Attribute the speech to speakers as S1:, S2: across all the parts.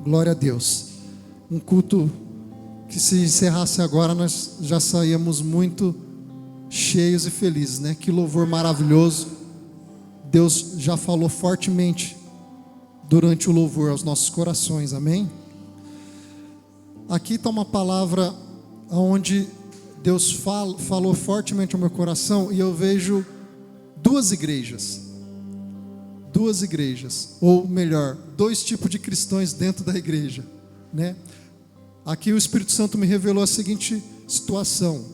S1: Glória a Deus. Um culto que, se encerrasse agora, nós já saíamos muito cheios e felizes, né? Que louvor maravilhoso. Deus já falou fortemente durante o louvor aos nossos corações, amém? Aqui está uma palavra onde Deus falou fortemente ao meu coração, e eu vejo duas igrejas, ou melhor, dois tipos de cristãos dentro da igreja, né? Aqui o Espírito Santo me revelou a seguinte situação: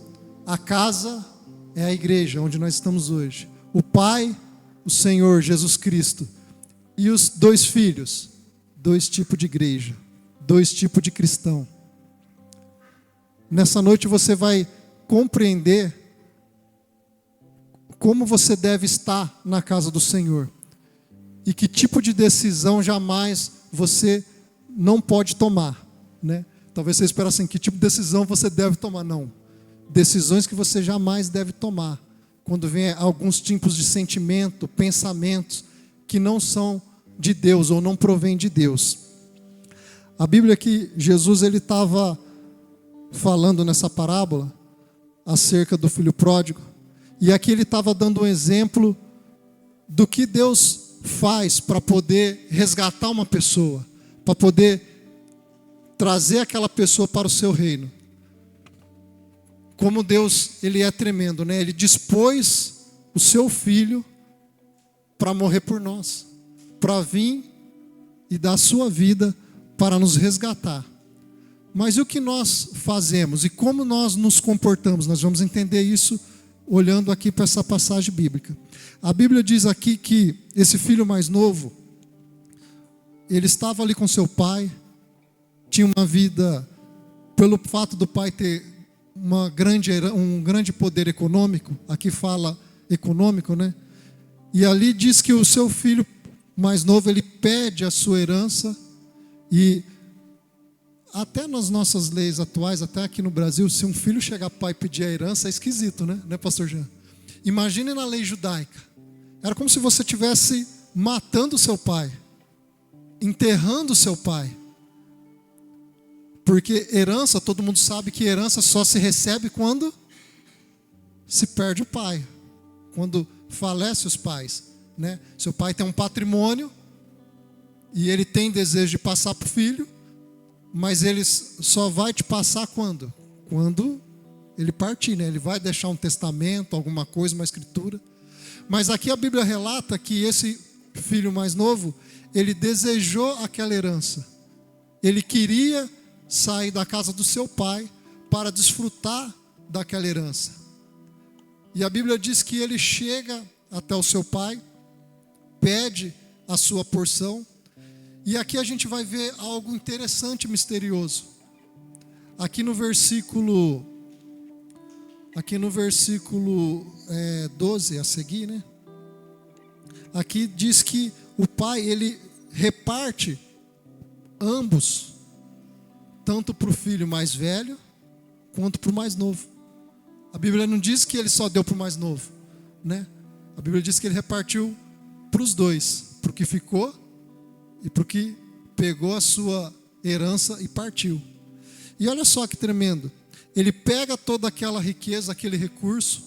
S1: a casa é a igreja onde nós estamos hoje, o Pai, o Senhor Jesus Cristo, e os dois filhos, dois tipos de igreja, dois tipos de cristão. Nessa noite você vai compreender como você deve estar na casa do Senhor, e que tipo de decisão jamais você não pode tomar, né? Talvez você espere assim, que tipo de decisão você deve tomar? Não, decisões que você jamais deve tomar, quando vem alguns tipos de sentimento, pensamentos, que não são de Deus, ou não provém de Deus. A Bíblia aqui, Jesus ele estava falando nessa parábola, acerca do filho pródigo, e aqui ele estava dando um exemplo, do que Deus faz para poder resgatar uma pessoa, para poder trazer aquela pessoa para o seu reino. Como Deus, ele é tremendo, né? Ele dispôs o seu filho para morrer por nós, para vir e dar a sua vida para nos resgatar. Mas e o que nós fazemos e como nós nos comportamos? Nós vamos entender isso olhando aqui para essa passagem bíblica. A Bíblia diz aqui que esse filho mais novo, ele estava ali com seu pai, tinha uma vida, pelo fato do pai ter um grande poder econômico, aqui fala econômico, né? E ali diz que o seu filho mais novo, ele pede a sua herança, e até nas nossas leis atuais, até aqui no Brasil, se um filho chegar para o pai e pedir a herança, é esquisito, né, pastor Jean? Imagine na lei judaica. Era como se você estivesse matando o seu pai, enterrando o seu pai. Porque herança, todo mundo sabe que herança só se recebe quando se perde o pai, quando falece os pais, né? Seu pai tem um patrimônio e ele tem desejo de passar para o filho, mas ele só vai te passar quando? Quando ele partir, né? Ele vai deixar um testamento, alguma coisa, uma escritura. Mas aqui a Bíblia relata que esse filho mais novo, ele desejou aquela herança. Ele queria sair da casa do seu pai para desfrutar daquela herança. E a Bíblia diz que ele chega até o seu pai, pede a sua porção. E aqui a gente vai ver algo interessante e misterioso. Aqui no versículo 12 a seguir, né? Aqui diz que o pai, ele reparte ambos, tanto para o filho mais velho, quanto para o mais novo. A Bíblia não diz que ele só deu para o mais novo, né? A Bíblia diz que ele repartiu para os dois, para o que ficou e para o que pegou a sua herança e partiu. E olha só que tremendo. Ele pega toda aquela riqueza, aquele recurso,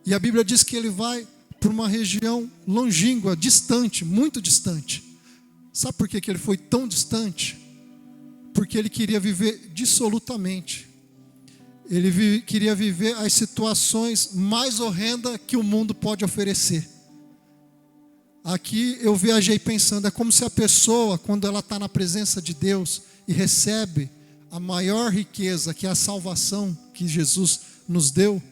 S1: e a Bíblia diz que ele vai para uma região longínqua, distante, muito distante. Sabe por que ele foi tão distante? Porque ele queria viver dissolutamente. Ele queria viver as situações mais horrendas que o mundo pode oferecer. Aqui eu viajei pensando, é como se a pessoa, quando ela está na presença de Deus e recebe a maior riqueza, que é a salvação que Jesus nos deu,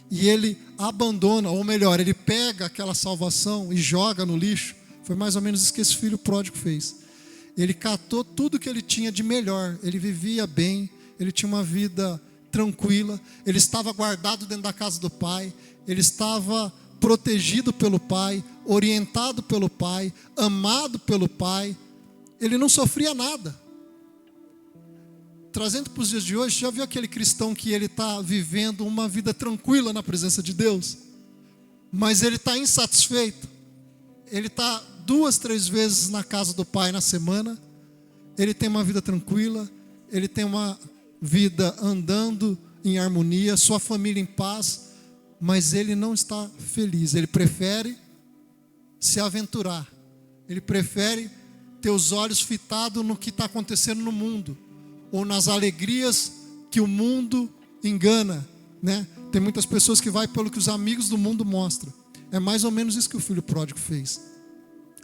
S1: e ele abandona, ou melhor, ele pega aquela salvação e joga no lixo. Foi mais ou menos isso que esse filho pródigo fez. Ele catou tudo que ele tinha de melhor, ele vivia bem, ele tinha uma vida tranquila, ele estava guardado dentro da casa do pai, ele estava protegido pelo pai, orientado pelo pai, amado pelo pai, ele não sofria nada. Trazendo para os dias de hoje, já viu aquele cristão que ele está vivendo uma vida tranquila na presença de Deus, mas ele está insatisfeito, ele está 2, 3 vezes na casa do pai na semana, ele tem uma vida tranquila, ele tem uma vida andando em harmonia, sua família em paz, mas ele não está feliz. Ele prefere se aventurar, ele prefere ter os olhos fitados no que está acontecendo no mundo, ou nas alegrias que o mundo engana, né? Tem muitas pessoas que vai pelo que os amigos do mundo mostram. É mais ou menos isso que o filho pródigo fez.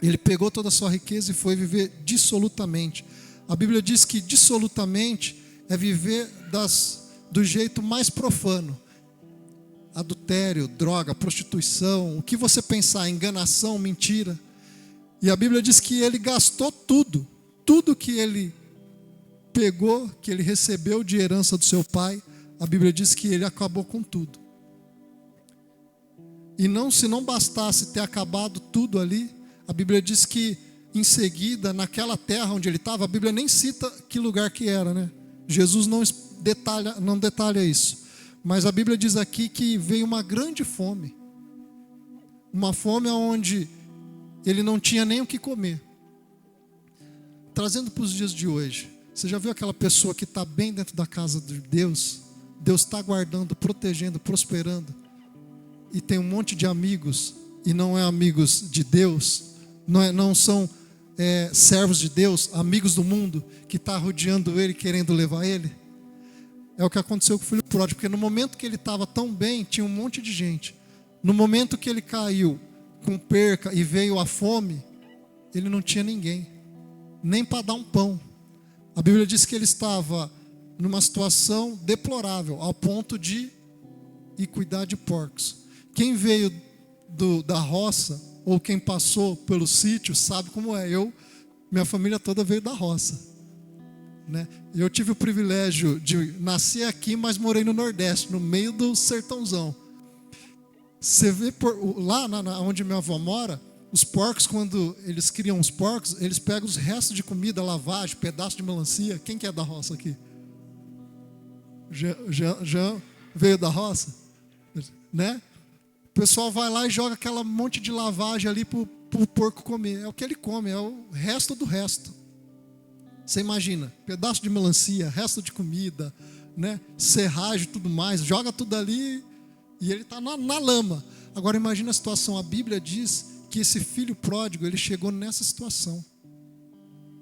S1: Ele pegou toda a sua riqueza e foi viver dissolutamente. A Bíblia diz que dissolutamente é viver do jeito mais profano. Adultério, droga, prostituição, o que você pensar, enganação, mentira. E a Bíblia diz que ele gastou tudo que ele pegou, que ele recebeu de herança do seu pai. A Bíblia diz que ele acabou com tudo. E se não bastasse ter acabado tudo ali, a Bíblia diz que em seguida, naquela terra onde ele estava, a Bíblia nem cita que lugar que era, né? Jesus não detalha isso. Mas a Bíblia diz aqui que veio uma grande fome. Uma fome onde ele não tinha nem o que comer. Trazendo para os dias de hoje, você já viu aquela pessoa que está bem dentro da casa de Deus? Deus está guardando, protegendo, prosperando. E tem um monte de amigos, e não é amigos de Deus, não são servos de Deus, amigos do mundo, que está rodeando ele, querendo levar ele. É o que aconteceu com o filho pródigo, porque no momento que ele estava tão bem, tinha um monte de gente. No momento que ele caiu com perca e veio a fome, ele não tinha ninguém, nem para dar um pão. A Bíblia diz que ele estava numa situação deplorável, ao ponto de ir cuidar de porcos. Quem veio da roça, ou quem passou pelo sítio, sabe como é. Minha família toda veio da roça, né? Eu tive o privilégio de nascer aqui, mas morei no Nordeste, no meio do sertãozão. Você vê lá onde minha avó mora, os porcos, quando eles criam os porcos, eles pegam os restos de comida, lavagem, pedaço de melancia. Quem que é da roça aqui? Já veio da roça, né? O pessoal vai lá e joga aquela monte de lavagem ali para o porco comer. É o que ele come, é o resto do resto. Você imagina, pedaço de melancia, resto de comida, né? Serragem e tudo mais, joga tudo ali e ele está na lama. Agora imagina a situação, a Bíblia diz que esse filho pródigo, ele chegou nessa situação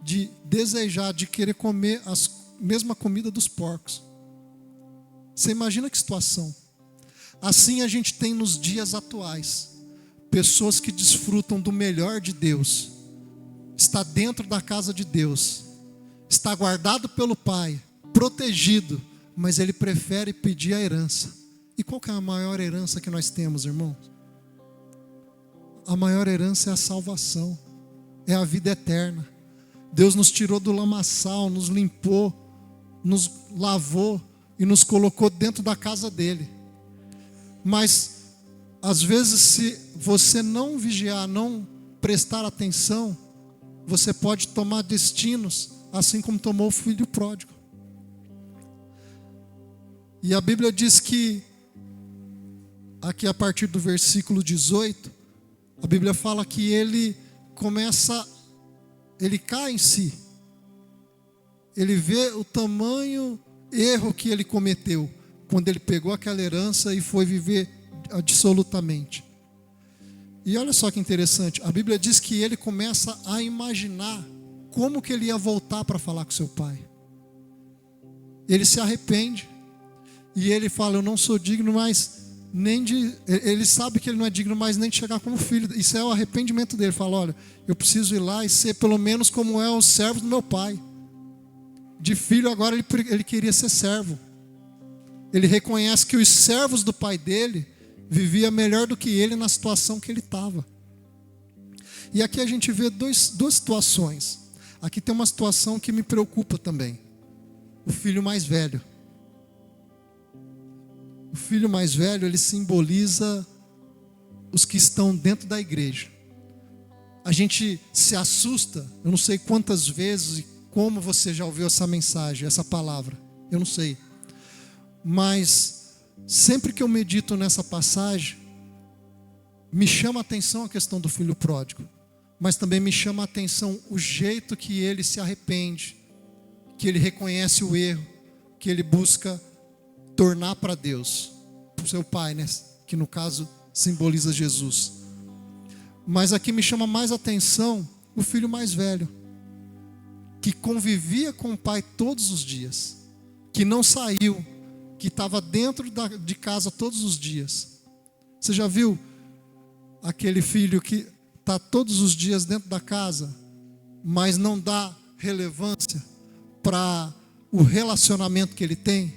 S1: de desejar, de querer comer a mesma comida dos porcos. Você imagina que situação? Assim a gente tem nos dias atuais pessoas que desfrutam do melhor de Deus, está dentro da casa de Deus, está guardado pelo Pai, protegido, mas ele prefere pedir a herança. E qual que é a maior herança que nós temos, irmãos? A maior herança é a salvação, é a vida eterna. Deus nos tirou do lamaçal, nos limpou, nos lavou e nos colocou dentro da casa dele. Mas, às vezes, se você não vigiar, não prestar atenção, você pode tomar destinos, assim como tomou o filho pródigo. E a Bíblia diz que, aqui a partir do versículo 18, a Bíblia fala que ele cai em si. Ele vê o tamanho erro que ele cometeu, quando ele pegou aquela herança e foi viver absolutamente. E olha só que interessante, a Bíblia diz que ele começa a imaginar como que ele ia voltar para falar com seu pai. Ele se arrepende, e ele fala, eu não sou digno mais nem de... Ele sabe que ele não é digno mais nem de chegar como filho. Isso é o arrependimento dele, ele fala, olha, eu preciso ir lá e ser pelo menos como é os servos do meu pai. De filho agora ele queria ser servo. Ele reconhece que os servos do pai dele viviam melhor do que ele na situação que ele estava. E aqui a gente vê duas situações. Aqui tem uma situação que me preocupa também. O filho mais velho. O filho mais velho, ele simboliza os que estão dentro da igreja. A gente se assusta, eu não sei quantas vezes e como você já ouviu essa mensagem, essa palavra. Eu não sei. Mas sempre que eu medito nessa passagem, me chama a atenção a questão do filho pródigo, mas também me chama a atenção o jeito que ele se arrepende, que ele reconhece o erro, que ele busca tornar para Deus, para o seu pai, né? Que no caso simboliza Jesus. Mas aqui me chama mais atenção o filho mais velho, que convivia com o pai todos os dias, que não saiu, que estava dentro de casa todos os dias. Você já viu aquele filho que está todos os dias dentro da casa, mas não dá relevância para o relacionamento que ele tem,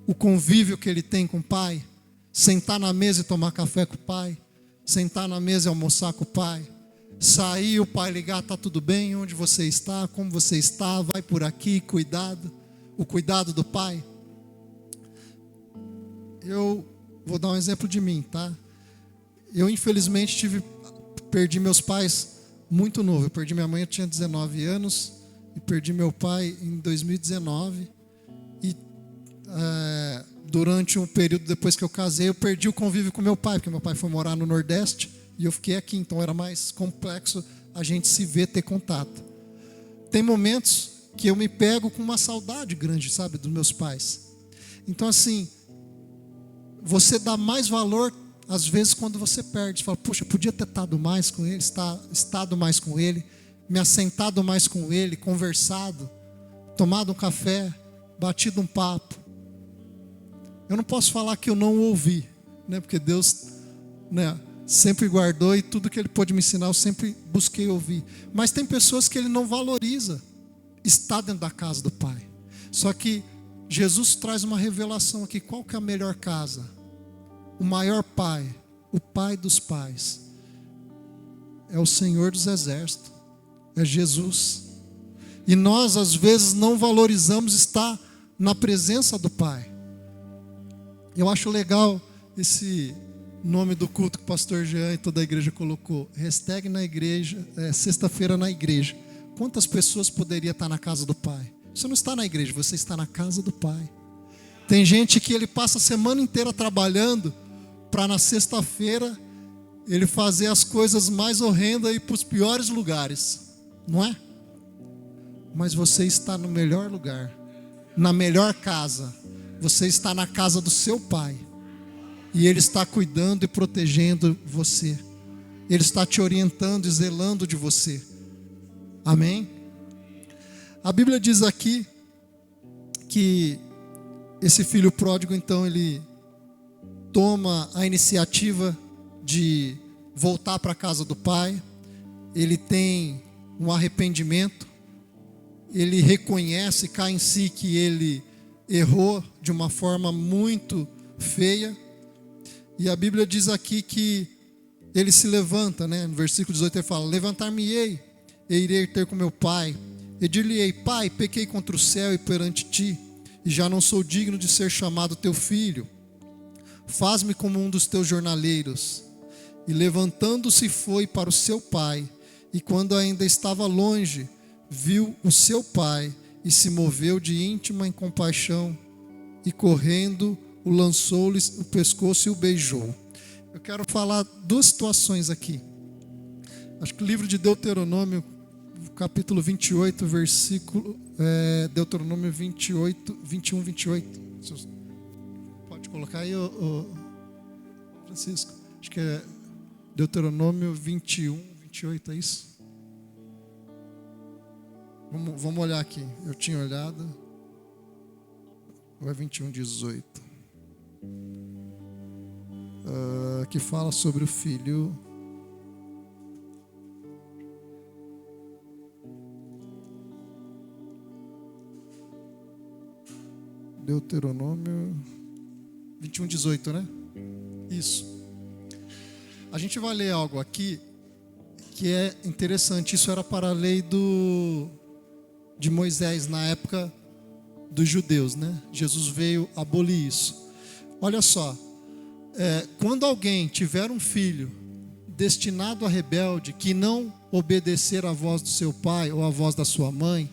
S1: o convívio que ele tem com o pai, sentar na mesa e tomar café com o pai, sentar na mesa e almoçar com o pai, sair, o pai ligar, está tudo bem, onde você está, como você está, vai por aqui, cuidado, o cuidado do pai. Eu vou dar um exemplo de mim, tá? Eu infelizmente perdi meus pais muito novo. Eu perdi minha mãe, eu tinha 19 anos, e perdi meu pai em 2019. E durante um período depois que eu casei, eu perdi o convívio com meu pai, porque meu pai foi morar no Nordeste e eu fiquei aqui, então era mais complexo a gente se ver, ter contato. Tem momentos que eu me pego com uma saudade grande, sabe, dos meus pais. Então assim, você dá mais valor às vezes quando você perde. Você fala, puxa, podia ter estado mais com ele, estado mais com ele, me assentado mais com ele, conversado, tomado um café, batido um papo. Eu não posso falar que eu não o ouvi, né? Porque Deus, né, sempre guardou, e tudo que Ele pôde me ensinar eu sempre busquei ouvir. Mas tem pessoas que Ele não valoriza estar dentro da casa do Pai. Só que Jesus traz uma revelação aqui. Qual que é a melhor casa? O maior Pai, o Pai dos pais, é o Senhor dos exércitos, é Jesus. E nós às vezes não valorizamos estar na presença do Pai. Eu acho legal esse nome do culto que o pastor Jean e toda a igreja colocou. Hashtag na igreja, sexta-feira na igreja. Quantas pessoas poderiam estar na casa do Pai? Você não está na igreja, você está na casa do Pai. Tem gente que ele passa a semana inteira trabalhando para na sexta-feira ele fazer as coisas mais horrendas e ir para os piores lugares, não é? Mas você está no melhor lugar, na melhor casa. Você está na casa do seu Pai, e Ele está cuidando e protegendo você. Ele está te orientando e zelando de você. Amém? A Bíblia diz aqui que esse filho pródigo, então, ele toma a iniciativa de voltar para a casa do pai. Ele tem um arrependimento. Ele reconhece, cai em si que ele errou de uma forma muito feia. E a Bíblia diz aqui que ele se levanta, né? No versículo 18 ele fala: levantar-me-ei e irei ter com meu pai. E dir-lhe-ei: Pai, pequei contra o céu e perante ti, e já não sou digno de ser chamado teu filho. Faz-me como um dos teus jornaleiros. E levantando-se foi para o seu pai, e quando ainda estava longe, viu o seu pai, e se moveu de íntima compaixão, e correndo, o lançou-lhe o pescoço e o beijou. Eu quero falar duas situações aqui. Acho que o livro de Deuteronômio, capítulo 28, versículo, Deuteronômio 28, 21, 28. Pode colocar aí, Francisco. Acho que é Deuteronômio 21, 28, é isso? Vamos olhar aqui. Eu tinha olhado. Ou é 21, 18? Que fala sobre o filho. Deuteronômio 21, 18, né? Isso. A gente vai ler algo aqui que é interessante. Isso era para a lei de Moisés na época dos judeus, né? Jesus veio abolir isso. Olha só, quando alguém tiver um filho destinado a rebelde, que não obedecer à voz do seu pai ou à voz da sua mãe,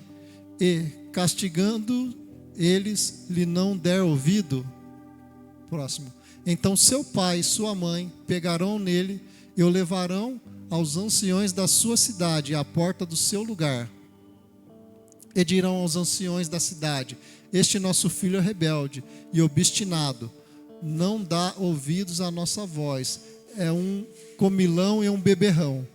S1: e castigando eles lhe não der ouvido, próximo, então seu pai e sua mãe pegarão nele e o levarão aos anciões da sua cidade, à porta do seu lugar, e dirão aos anciões da cidade: este nosso filho é rebelde e obstinado, não dá ouvidos à nossa voz, é um comilão e um beberrão.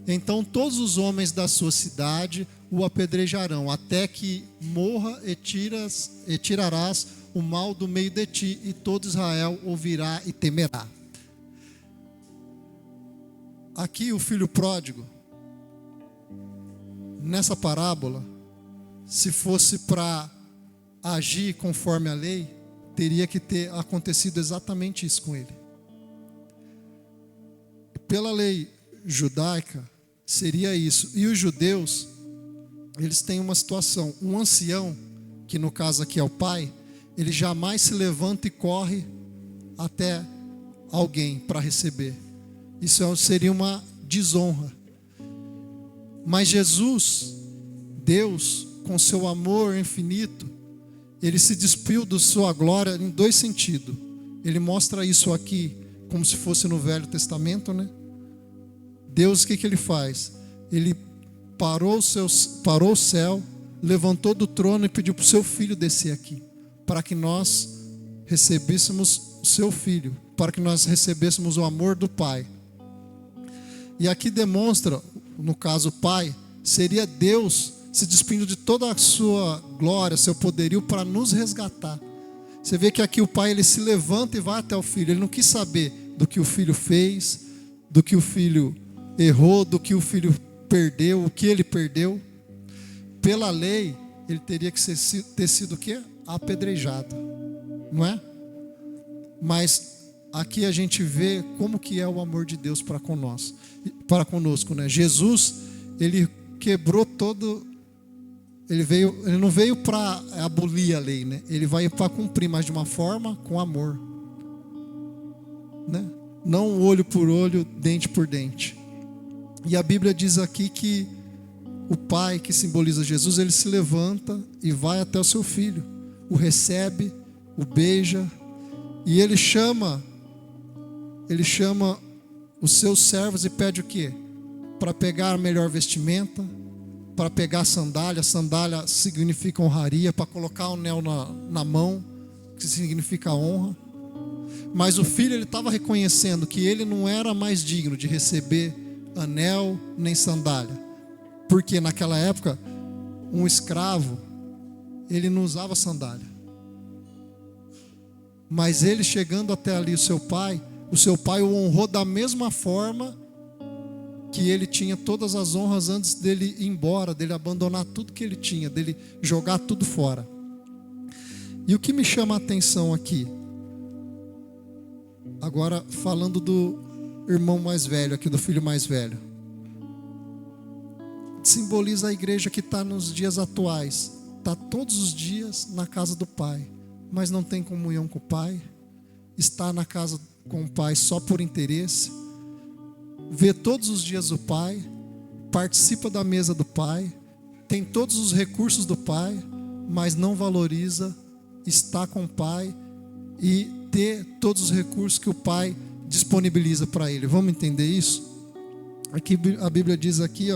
S1: Então todos os homens da sua cidade o apedrejarão, até que morra e tirarás o mal do meio de ti, e todo Israel ouvirá e temerá. Aqui o filho pródigo, nessa parábola, se fosse para agir conforme a lei, teria que ter acontecido exatamente isso com ele. Pela lei judaica, seria isso. E os judeus, eles têm uma situação. Um ancião, que no caso aqui é o pai, ele jamais se levanta e corre até alguém para receber. Isso seria uma desonra. Mas Jesus, Deus, com seu amor infinito, ele se despiu de sua glória em dois sentidos. Ele mostra isso aqui, como se fosse no Velho Testamento, né? Deus, o que ele faz? Ele parou o céu, levantou do trono e pediu para o seu filho descer aqui, para que nós recebêssemos o seu filho, para que nós recebêssemos o amor do Pai. E aqui demonstra, no caso o Pai, seria Deus se despindo de toda a sua glória, seu poderio, para nos resgatar. Você vê que aqui o Pai, ele se levanta e vai até o filho. Ele não quis saber do que o filho fez, do que o filho errou, do que o filho perdeu, o que ele perdeu. Pela lei, ele teria que ter sido o quê? Apedrejado, não é? Mas aqui a gente vê como que é o amor de Deus para conosco, né? Jesus, ele quebrou todo, ele não veio para abolir a lei, né? Ele veio para cumprir, mas de uma forma com amor, né? Não olho por olho, dente por dente. E a Bíblia diz aqui que o Pai, que simboliza Jesus, ele se levanta e vai até o seu filho, o recebe, o beija, e ele chama os seus servos e pede o quê? Para pegar a melhor vestimenta, para pegar a sandália significa honraria, para colocar o anel na mão, que significa honra. Mas o filho, ele estava reconhecendo que ele não era mais digno de receber anel nem sandália, porque naquela época um escravo, ele não usava sandália. Mas ele chegando até ali o seu pai o honrou da mesma forma que ele tinha todas as honras antes dele ir embora, dele abandonar tudo que ele tinha, dele jogar tudo fora. E o que me chama a atenção aqui, agora falando do irmão mais velho aqui, do filho mais velho, simboliza a igreja que está nos dias atuais, está todos os dias na casa do Pai, mas não tem comunhão com o Pai, está na casa com o Pai só por interesse, vê todos os dias o Pai, participa da mesa do Pai, tem todos os recursos do Pai, mas não valoriza estar com o Pai e ter todos os recursos que o Pai disponibiliza para ele. Vamos entender isso? Aqui a Bíblia diz aqui,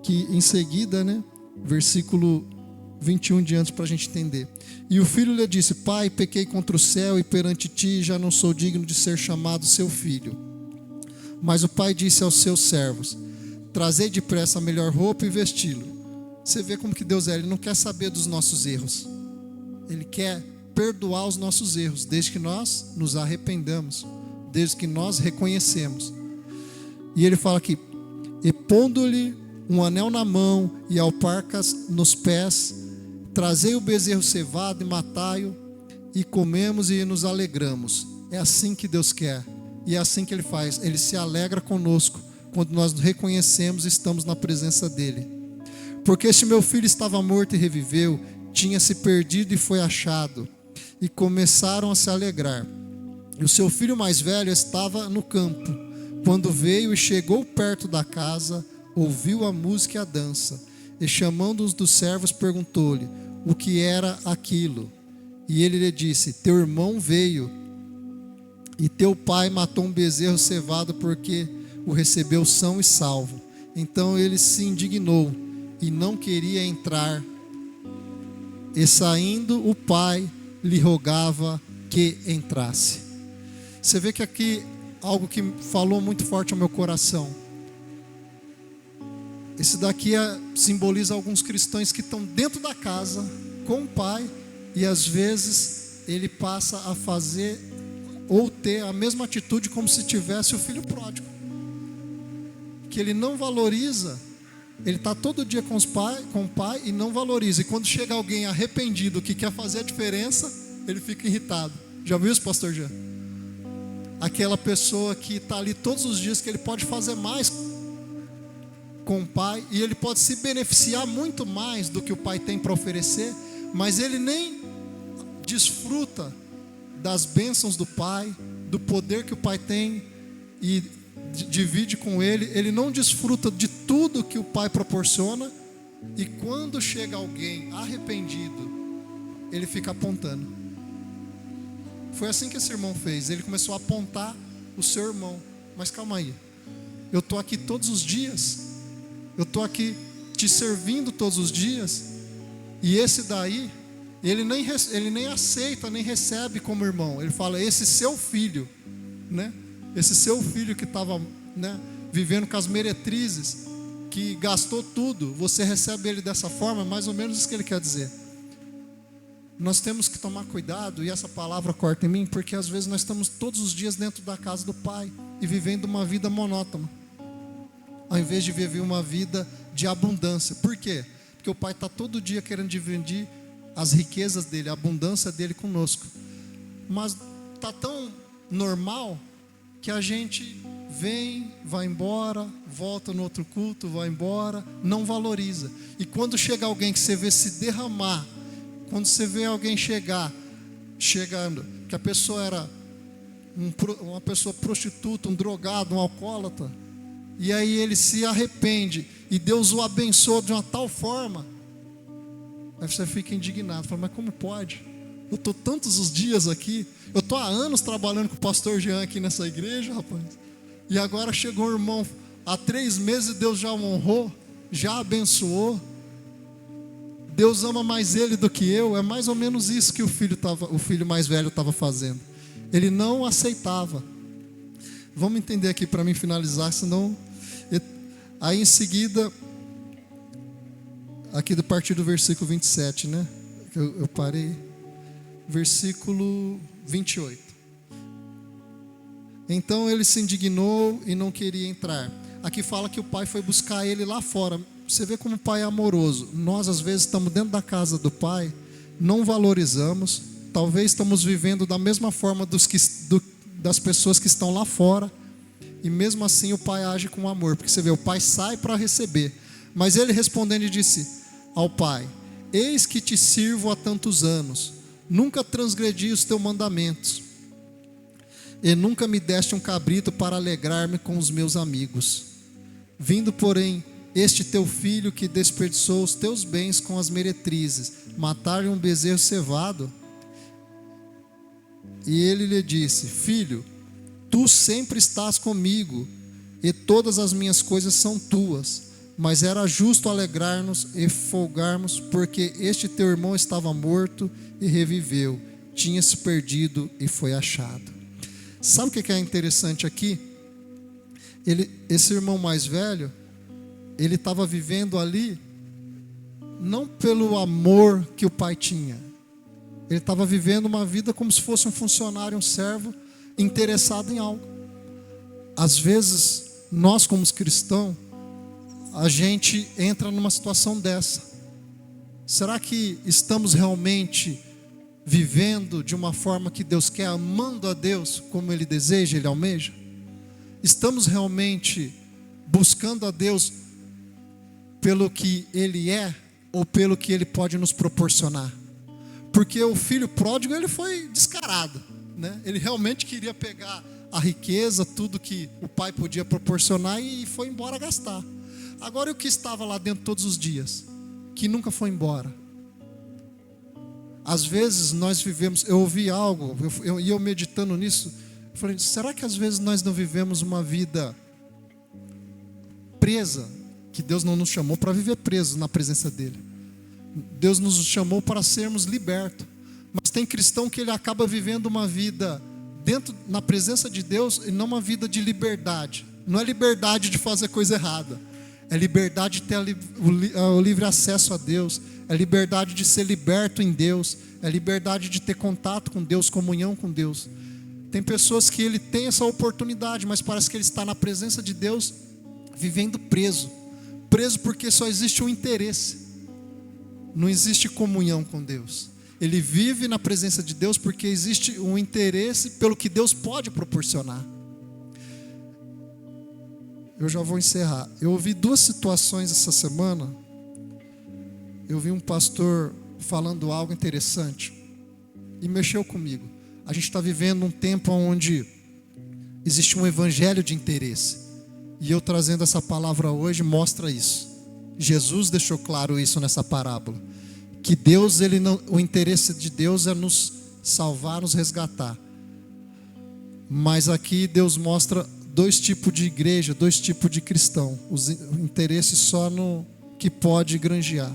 S1: que em seguida, né, versículo 21 diante, para a gente entender. E o filho lhe disse: Pai, pequei contra o céu e perante ti, já não sou digno de ser chamado seu filho. Mas o pai disse aos seus servos: trazei depressa a melhor roupa e vesti-lo. Você vê como que Deus é, ele não quer saber dos nossos erros, ele quer perdoar os nossos erros, desde que nós nos arrependamos, desde que nós reconhecemos. E ele fala aqui: e pondo-lhe um anel na mão e alparcas nos pés, trazei o bezerro cevado e matai-o, e comemos e nos alegramos. É assim que Deus quer, e é assim que Ele faz. Ele se alegra conosco quando nós reconhecemos e estamos na presença dEle. Porque este meu filho estava morto e reviveu, tinha se perdido e foi achado. E começaram a se alegrar. E o seu filho mais velho estava no campo, quando veio e chegou perto da casa, ouviu a música e a dança, e chamando um dos servos perguntou-lhe o que era aquilo. E ele lhe disse: teu irmão veio, e teu pai matou um bezerro cevado, porque o recebeu são e salvo. Então ele se indignou e não queria entrar. E saindo, o pai lhe rogava que entrasse. Você vê que aqui algo que falou muito forte ao meu coração. Esse daqui simboliza alguns cristãos que estão dentro da casa com o pai e às vezes ele passa a fazer ou ter a mesma atitude como se tivesse o filho pródigo, que ele não valoriza. Ele está todo dia com o pai e não valoriza. E quando chega alguém arrependido que quer fazer a diferença, ele fica irritado. Já viu isso, pastor Jean? Aquela pessoa que está ali todos os dias, que ele pode fazer mais com o pai, e ele pode se beneficiar muito mais do que o pai tem para oferecer, mas ele nem desfruta das bênçãos do pai, do poder que o pai tem e divide com ele. Ele não desfruta de tudo que o pai proporciona, e quando chega alguém arrependido, ele fica apontando. Foi assim que esse irmão fez. Ele começou a apontar o seu irmão. Mas calma aí, eu estou aqui todos os dias, eu estou aqui te servindo todos os dias, e esse daí ele nem aceita, nem recebe como irmão. Ele fala, esse seu filho, né? Esse seu filho que estava, né, vivendo com as meretrizes, que gastou tudo, você recebe ele dessa forma. Mais ou menos isso que ele quer dizer. Nós temos que tomar cuidado, e essa palavra corta em mim, porque às vezes nós estamos todos os dias dentro da casa do pai e vivendo uma vida monótona, ao invés de viver uma vida de abundância. Por quê? Porque o pai está todo dia querendo dividir as riquezas dele, a abundância dele conosco. Mas está tão normal que a gente vem, vai embora, volta no outro culto, vai embora, não valoriza. E quando chega alguém que você vê se derramar, quando você vê alguém chegando, que a pessoa era uma pessoa prostituta, um drogado, um alcoólatra, e aí ele se arrepende, e Deus o abençoa de uma tal forma, aí você fica indignado, fala, mas como pode? Eu estou tantos os dias aqui, eu estou há anos trabalhando com o pastor Jean aqui nessa igreja, rapaz, e agora chegou um irmão, há 3 meses Deus já o honrou, já abençoou, Deus ama mais ele do que eu. É mais ou menos isso que o filho mais velho estava fazendo. Ele não aceitava. Vamos entender aqui para mim finalizar, senão... Aí em seguida, aqui do partir do versículo 27, né? Eu parei. Versículo 28. Então ele se indignou e não queria entrar. Aqui fala que o pai foi buscar ele lá fora. Você vê como o pai é amoroso. Nós às vezes estamos dentro da casa do pai, não valorizamos, talvez estamos vivendo da mesma forma das pessoas que estão lá fora, e mesmo assim o pai age com amor, porque você vê, o pai sai para receber, mas ele respondendo disse ao pai, eis que te sirvo há tantos anos, nunca transgredi os teus mandamentos, e nunca me deste um cabrito para alegrar-me com os meus amigos. Vindo porém este teu filho que desperdiçou os teus bens com as meretrizes, matar-lhe um bezerro cevado. E ele lhe disse, filho, tu sempre estás comigo, e todas as minhas coisas são tuas, mas era justo alegrar-nos e folgarmos, porque este teu irmão estava morto e reviveu, tinha se perdido e foi achado. Sabe o que é interessante aqui? Esse irmão mais velho, ele estava vivendo ali, não pelo amor que o pai tinha. Ele estava vivendo uma vida como se fosse um funcionário, um servo, interessado em algo. Às vezes, nós como cristãos, a gente entra numa situação dessa. Será que estamos realmente vivendo de uma forma que Deus quer, amando a Deus como Ele deseja, Ele almeja? Estamos realmente buscando a Deus pelo que Ele é ou pelo que Ele pode nos proporcionar? Porque o filho pródigo, ele foi descarado, né? Ele realmente queria pegar a riqueza, tudo que o pai podia proporcionar, e foi embora gastar. Agora, e o que estava lá dentro todos os dias, que nunca foi embora? Às vezes nós vivemos, eu ouvi algo, eu meditando nisso, eu falei, será que às vezes nós não vivemos uma vida presa que Deus não nos chamou para viver presos na presença dele. Deus nos chamou para sermos libertos. Mas tem cristão que ele acaba vivendo uma vida na presença de Deus e não uma vida de liberdade. Não é liberdade de fazer coisa errada. É liberdade de ter o livre acesso a Deus. É liberdade de ser liberto em Deus. É liberdade de ter contato com Deus, comunhão com Deus. Tem pessoas que ele tem essa oportunidade, mas parece que ele está na presença de Deus vivendo preso. Preso porque só existe um interesse. Não existe comunhão com Deus. Ele vive na presença de Deus porque existe um interesse pelo que Deus pode proporcionar. Eu já vou encerrar. Eu ouvi 2 situações essa semana. Eu vi um pastor falando algo interessante e mexeu comigo. A gente está vivendo um tempo onde existe um evangelho de interesse. E eu trazendo essa palavra hoje mostra isso. Jesus deixou claro isso nessa parábola. Que Deus, o interesse de Deus é nos salvar, nos resgatar. Mas aqui Deus mostra 2 tipos de igreja, 2 tipos de cristão. O interesse só no que pode granjear.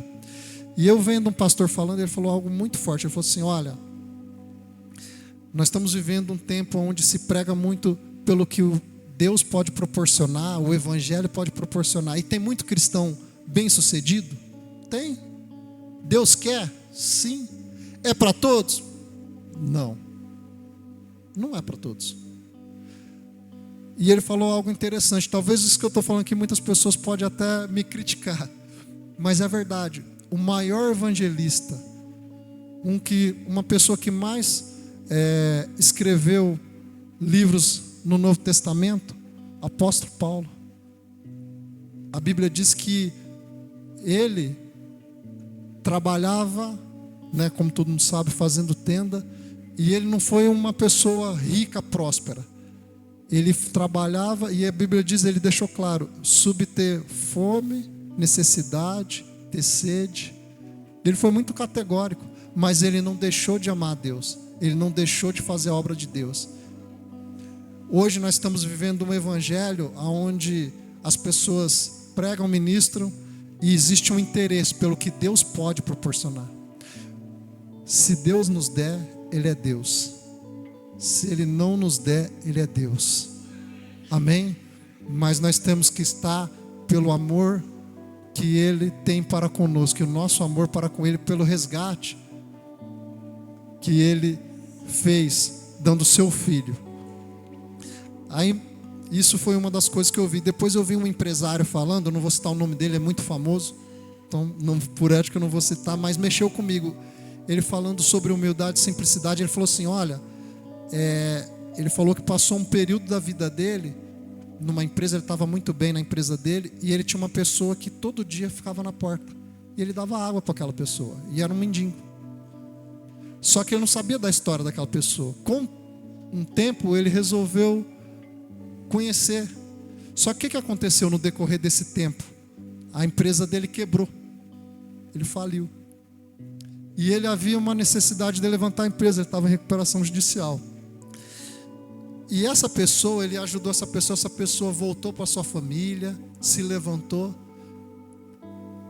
S1: E eu vendo um pastor falando, ele falou algo muito forte. Ele falou assim, olha, nós estamos vivendo um tempo onde se prega muito pelo que o Deus pode proporcionar, o evangelho pode proporcionar. E tem muito cristão bem sucedido? Tem. Deus quer? Sim. É para todos? Não. Não é para todos. E ele falou algo interessante. Talvez isso que eu estou falando aqui, muitas pessoas podem até me criticar. Mas é verdade. O maior evangelista, uma pessoa que mais escreveu livros no Novo Testamento, apóstolo Paulo. A Bíblia diz que ele trabalhava, como todo mundo sabe, fazendo tenda, e ele não foi uma pessoa rica, próspera. Ele trabalhava, e a Bíblia diz, ele deixou claro, ter fome, necessidade, ter sede. Ele foi muito categórico, mas ele não deixou de amar a Deus. Ele não deixou de fazer a obra de Deus. Hoje nós estamos vivendo um evangelho onde as pessoas pregam, ministram, e existe um interesse pelo que Deus pode proporcionar. Se Deus nos der, Ele é Deus. Se Ele não nos der, Ele é Deus. Amém? Mas nós temos que estar pelo amor que Ele tem para conosco, e o nosso amor para com Ele, pelo resgate que Ele fez, dando o seu filho. Aí, isso foi uma das coisas que eu vi. Depois eu vi um empresário falando, eu não vou citar o nome dele, é muito famoso, então por ética eu não vou citar, mas mexeu comigo. Ele falando sobre humildade e simplicidade, ele falou assim, olha, ele falou que passou um período da vida dele, numa empresa, ele estava muito bem na empresa dele, e ele tinha uma pessoa que todo dia ficava na porta, e ele dava água para aquela pessoa, e era um mendigo. Só que ele não sabia da história daquela pessoa. Com um tempo ele resolveu conhecer. Só que o que aconteceu no decorrer desse tempo? A empresa dele quebrou. Ele faliu. E ele havia uma necessidade de levantar a empresa, ele estava em recuperação judicial. E essa pessoa, ele ajudou essa pessoa voltou para sua família, se levantou.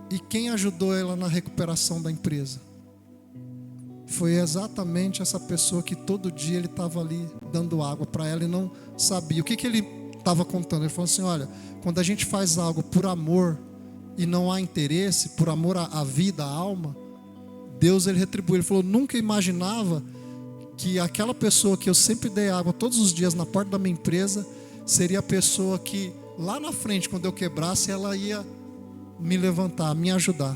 S1: E quem ajudou ela na recuperação da empresa? Foi exatamente essa pessoa que todo dia ele estava ali dando água para ela e não sabia. O que ele estava contando? Ele falou assim, olha, quando a gente faz algo por amor e não há interesse, por amor à vida, à alma, Deus ele retribui. Ele falou, nunca imaginava que aquela pessoa que eu sempre dei água todos os dias na porta da minha empresa, seria a pessoa que lá na frente, quando eu quebrasse, ela ia me levantar, me ajudar.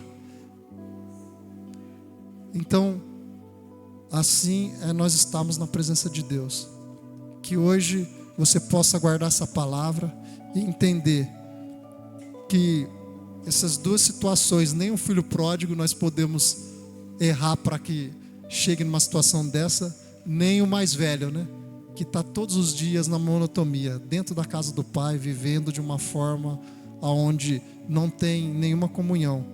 S1: Então, assim nós estamos na presença de Deus. Que hoje você possa guardar essa palavra e entender que essas 2 situações, nem o filho pródigo nós podemos errar para que chegue numa situação dessa, nem o mais velho, que está todos os dias na monotonia, dentro da casa do pai, vivendo de uma forma onde não tem nenhuma comunhão.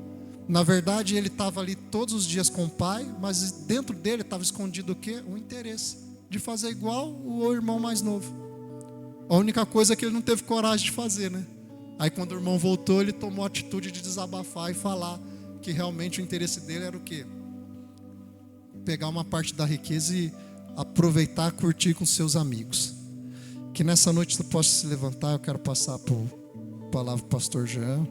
S1: Na verdade, ele estava ali todos os dias com o pai, mas dentro dele estava escondido o quê? O interesse de fazer igual o irmão mais novo. A única coisa é que ele não teve coragem de fazer, Aí quando o irmão voltou, ele tomou a atitude de desabafar e falar que realmente o interesse dele era o quê? Pegar uma parte da riqueza e aproveitar, curtir com seus amigos. Que nessa noite você possa se levantar. Eu quero passar a palavra para o pastor Jean.